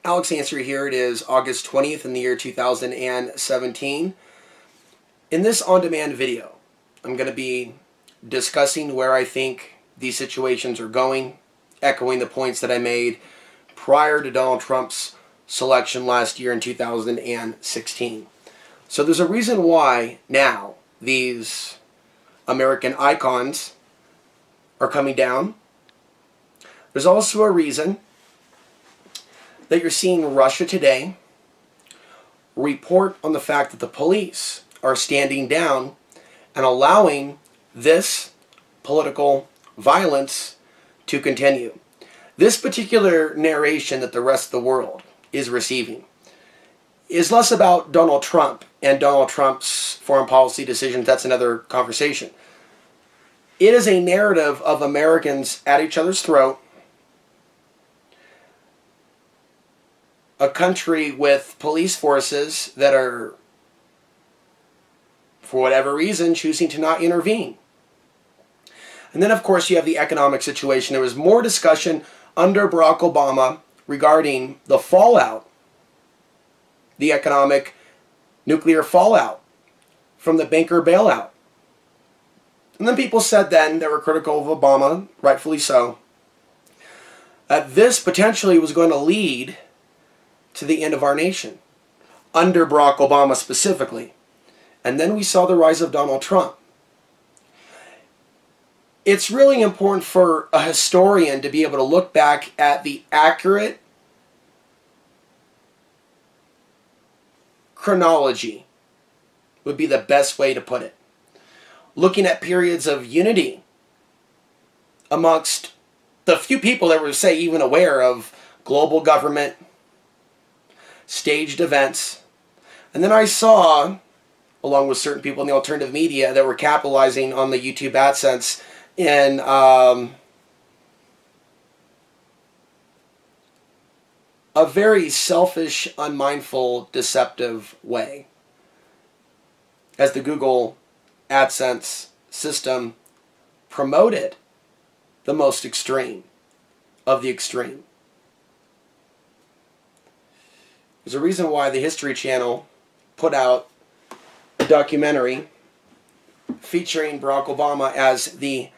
Alex Answer here. It is August 20th in the year 2017. In this on-demand video, I'm going to be discussing where I think these situations are going, echoing the points that I made prior to Donald Trump's selection last year in 2016. So there's a reason why now these American icons are coming down. There's also a reason that you're seeing Russia Today report on the fact that the police are standing down and allowing this political violence to continue. This particular narration that the rest of the world is receiving is less about Donald Trump and Donald Trump's foreign policy decisions. That's another conversation. It is a narrative of Americans at each other's throat, a country with police forces that are, for whatever reason, choosing to not intervene. And then, of course, you have the economic situation. There was more discussion under Barack Obama regarding the fallout, the economic nuclear fallout from the banker bailout. And then people said then, that were critical of Obama, rightfully so, that this potentially was going to lead to the end of our nation, under Barack Obama specifically. And then we saw the rise of Donald Trump. It's really important for a historian to be able to look back at the accurate chronology, would be the best way to put it. Looking at periods of unity amongst the few people that were, say, even aware of global government, staged events. And then I saw, along with certain people in the alternative media that were capitalizing on the YouTube AdSense in a very selfish, unmindful, deceptive way, as the Google AdSense system promoted the most extreme of the extreme. There's a reason why the History Channel put out a documentary featuring Barack Obama as the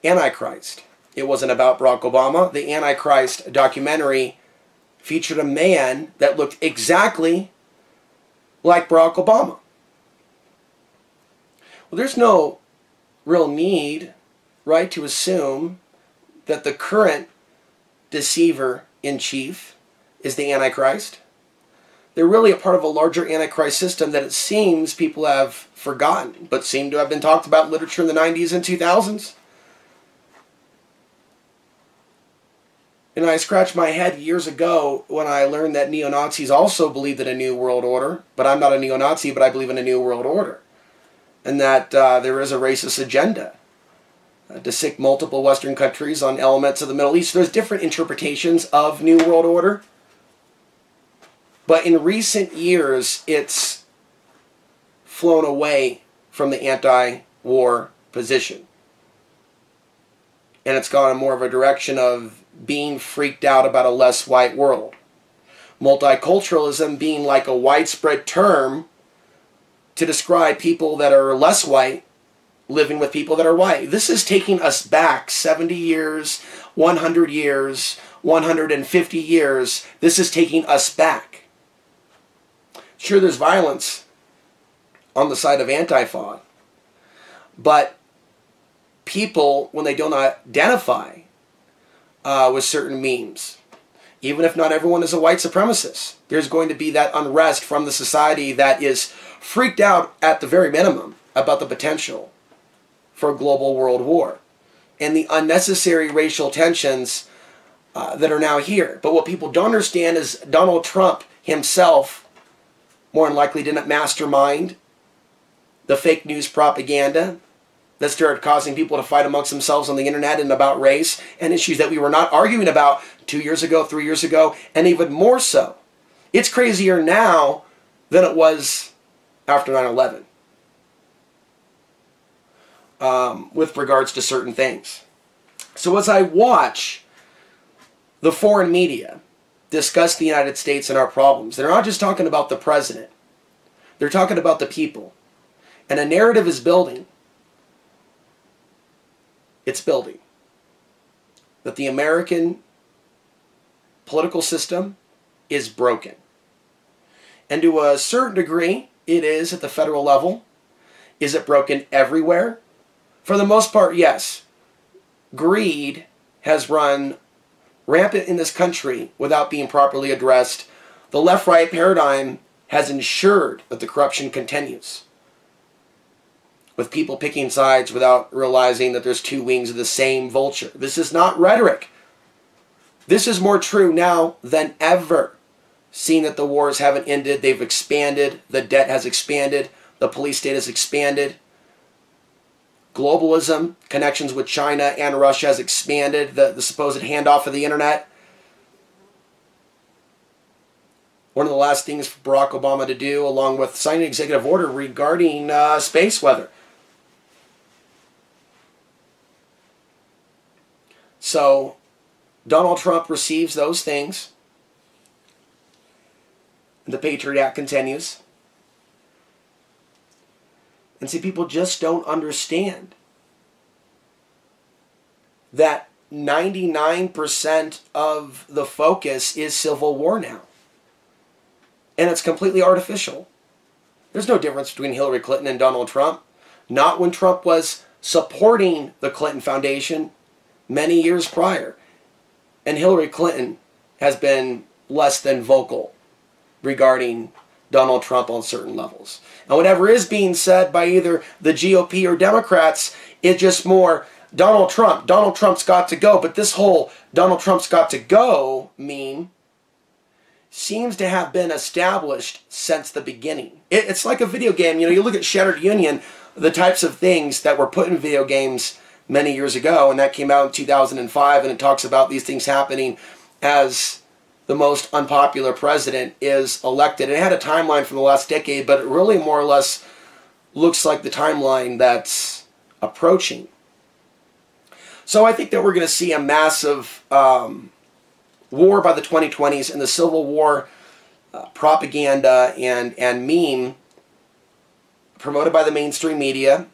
Antichrist. It wasn't about Barack Obama. The Antichrist documentary featured a man that looked exactly like Barack Obama. Well, there's no real need, right, to assume that the current deceiver-in-chief is the Antichrist. They're really a part of a larger Antichrist system that it seems people have forgotten, but seem to have been talked about in literature in the 90s and 2000s. And I scratched my head years ago when I learned that neo-Nazis also believed in a new world order, but I'm not a neo-Nazi, but I believe in a new world order. And that there is a racist agenda to sick multiple Western countries on elements of the Middle East. There's different interpretations of New World Order. But in recent years, it's flown away from the anti-war position. And it's gone in more of a direction of being freaked out about a less white world. Multiculturalism being like a widespread term to describe people that are less white living with people that are white. This is taking us back 70 years, 100 years, 150 years. This is taking us back. Sure, there's violence on the side of Antifa, but people, when they don't identify with certain memes, even if not everyone is a white supremacist, there's going to be that unrest from the society that is freaked out at the very minimum about the potential for a global world war and the unnecessary racial tensions that are now here. But what people don't understand is Donald Trump himself more than likely didn't mastermind the fake news propaganda that started causing people to fight amongst themselves on the internet and about race and issues that we were not arguing about 2 years ago, 3 years ago, and even more so. It's crazier now than it was after 9/11 with regards to certain things. So as I watch the foreign media discuss the United States and our problems. They're not just talking about the president. They're talking about the people. And a narrative is building. It's building. That the American political system is broken. And to a certain degree, it is at the federal level. Is it broken everywhere? For the most part, yes. Greed has run rampant in this country without being properly addressed. The left-right paradigm has ensured that the corruption continues, with people picking sides without realizing that there's two wings of the same vulture. This is not rhetoric. This is more true now than ever. Seeing that the wars haven't ended, they've expanded, the debt has expanded, the police state has expanded, globalism, connections with China and Russia has expanded, the supposed handoff of the internet. One of the last things for Barack Obama to do, along with signing an executive order regarding space weather. So, Donald Trump receives those things. The Patriot Act continues. And see, people just don't understand that 99% of the focus is civil war now. And it's completely artificial. There's no difference between Hillary Clinton and Donald Trump. Not when Trump was supporting the Clinton Foundation many years prior. And Hillary Clinton has been less than vocal regarding Donald Trump on certain levels. And whatever is being said by either the GOP or Democrats is just more Donald Trump's got to go. But this whole Donald Trump's got to go meme seems to have been established since the beginning. It's like a video game. You know, you look at Shattered Union, the types of things that were put in video games many years ago, and that came out in 2005, and it talks about these things happening as the most unpopular president is elected. It had a timeline from the last decade, but it really more or less looks like the timeline that's approaching. So I think that we're going to see a massive war by the 2020s, and the Civil War propaganda and meme promoted by the mainstream media.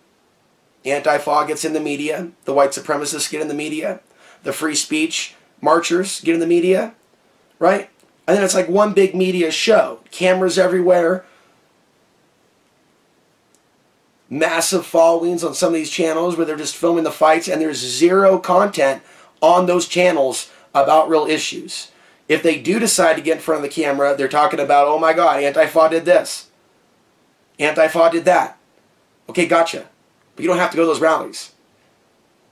Antifa gets in the media. The white supremacists get in the media. The free speech marchers get in the media. Right? And then it's like one big media show. Cameras everywhere. Massive followings on some of these channels where they're just filming the fights, and there's zero content on those channels about real issues. If they do decide to get in front of the camera, they're talking about, oh my God, Antifa did this. Antifa did that. Okay, gotcha. But you don't have to go to those rallies.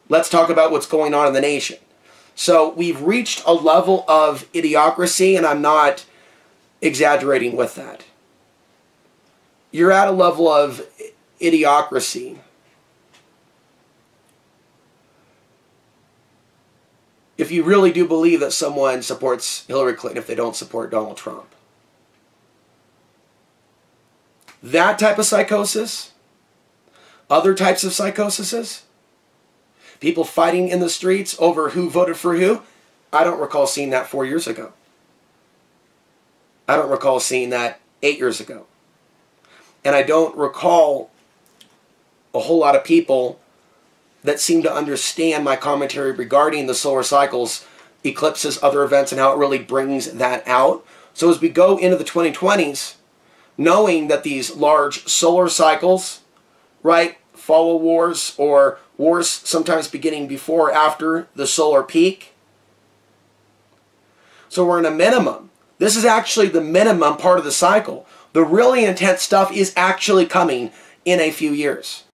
Let's talk about what's going on in the nation. So we've reached a level of idiocracy, and I'm not exaggerating with that. You're at a level of idiocracy if you really do believe that someone supports Hillary Clinton if they don't support Donald Trump. That type of psychosis, other types of psychoses, people fighting in the streets over who voted for who, I don't recall seeing that 4 years ago. I don't recall seeing that 8 years ago. And I don't recall a whole lot of people that seem to understand my commentary regarding the solar cycles, eclipses, other events, and how it really brings that out. So as we go into the 2020s, knowing that these large solar cycles, right, follow wars, or wars sometimes beginning before or after the solar peak. So we're in a minimum. This is actually the minimum part of the cycle. The really intense stuff is actually coming in a few years.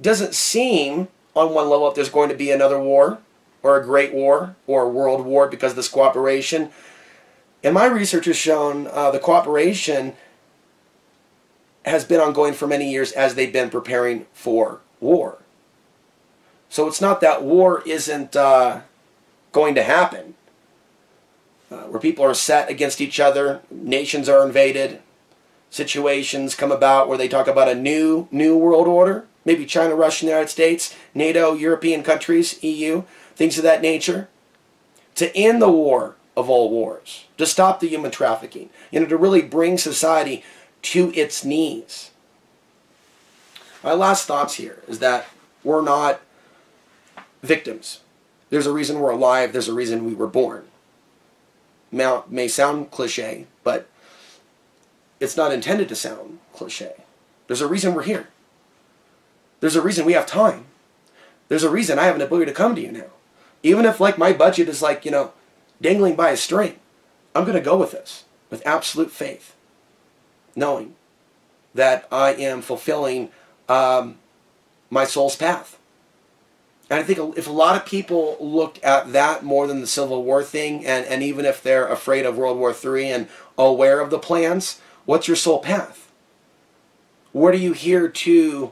doesn't seem on one level that there's going to be another war or a great war or a world war because of this cooperation. And my research has shown the cooperation has been ongoing for many years as they've been preparing for war. So it's not that war isn't going to happen, where people are set against each other, nations are invaded, situations come about where they talk about a new world order, maybe China, Russia, and the United States, NATO, European countries, EU, things of that nature, to end the war of all wars, to stop the human trafficking, to really bring society to its knees. My last thoughts here is that we're not victims. There's a reason we're alive. There's a reason we were born. May sound cliche, but it's not intended to sound cliche. There's a reason we're here. There's a reason we have time. There's a reason I have an ability to come to you now. Even if my budget is dangling by a string, I'm going to go with this with absolute faith, knowing that I am fulfilling my soul's path. And I think if a lot of people looked at that more than the Civil War thing, and even if they're afraid of World War III and aware of the plans, what's your soul path? What are you here to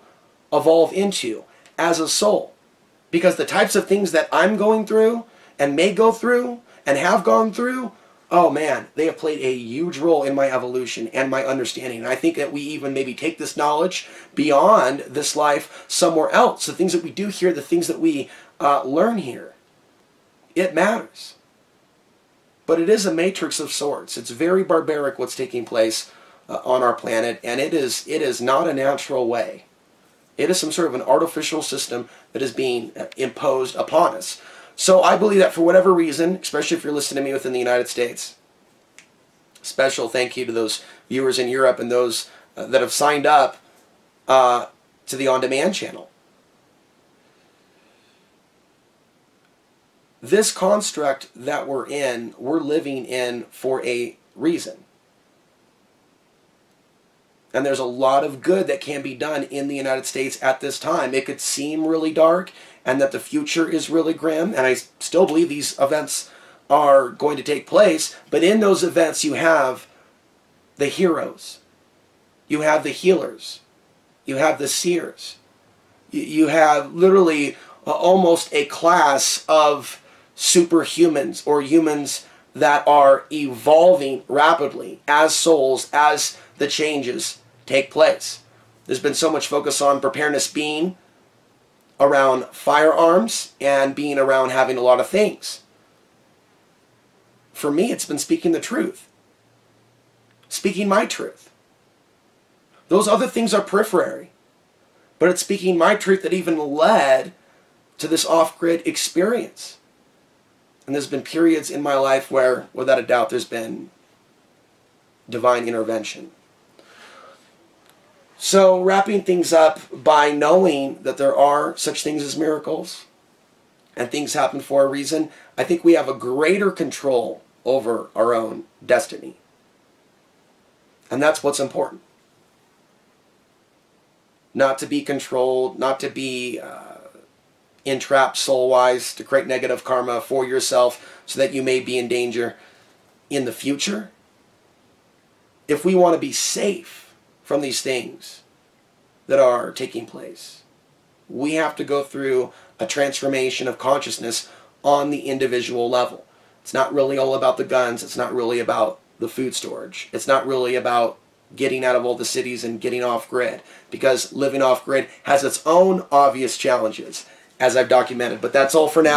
evolve into as a soul? Because the types of things that I'm going through and may go through and have gone through, oh man, they have played a huge role in my evolution and my understanding. And I think that we even maybe take this knowledge beyond this life somewhere else. The things that we do here, the things that we learn here, it matters. But it is a matrix of sorts. It's very barbaric what's taking place on our planet, and it is not a natural way. It is some sort of an artificial system that is being imposed upon us. So I believe that for whatever reason, especially if you're listening to me within the United States, special thank you to those viewers in Europe and those that have signed up to the on-demand channel. This construct that we're living in for a reason. And there's a lot of good that can be done in the United States at this time. It could seem really dark and that the future is really grim, and I still believe these events are going to take place, but in those events you have the heroes, you have the healers, you have the seers, you have literally almost a class of superhumans or humans that are evolving rapidly as souls, as the changes take place. There's been so much focus on preparedness being around firearms and being around having a lot of things. For me, it's been speaking the truth. Speaking my truth. Those other things are periphery. But it's speaking my truth that even led to this off-grid experience. And there's been periods in my life where, without a doubt, there's been divine intervention. So wrapping things up by knowing that there are such things as miracles and things happen for a reason, I think we have a greater control over our own destiny. And that's what's important. Not to be controlled, not to be entrapped soul-wise, to create negative karma for yourself so that you may be in danger in the future. If we want to be safe from these things that are taking place, we have to go through a transformation of consciousness on the individual level. It's not really all about the guns. It's not really about the food storage. It's not really about getting out of all the cities and getting off grid, because living off grid has its own obvious challenges, as I've documented. But that's all for now.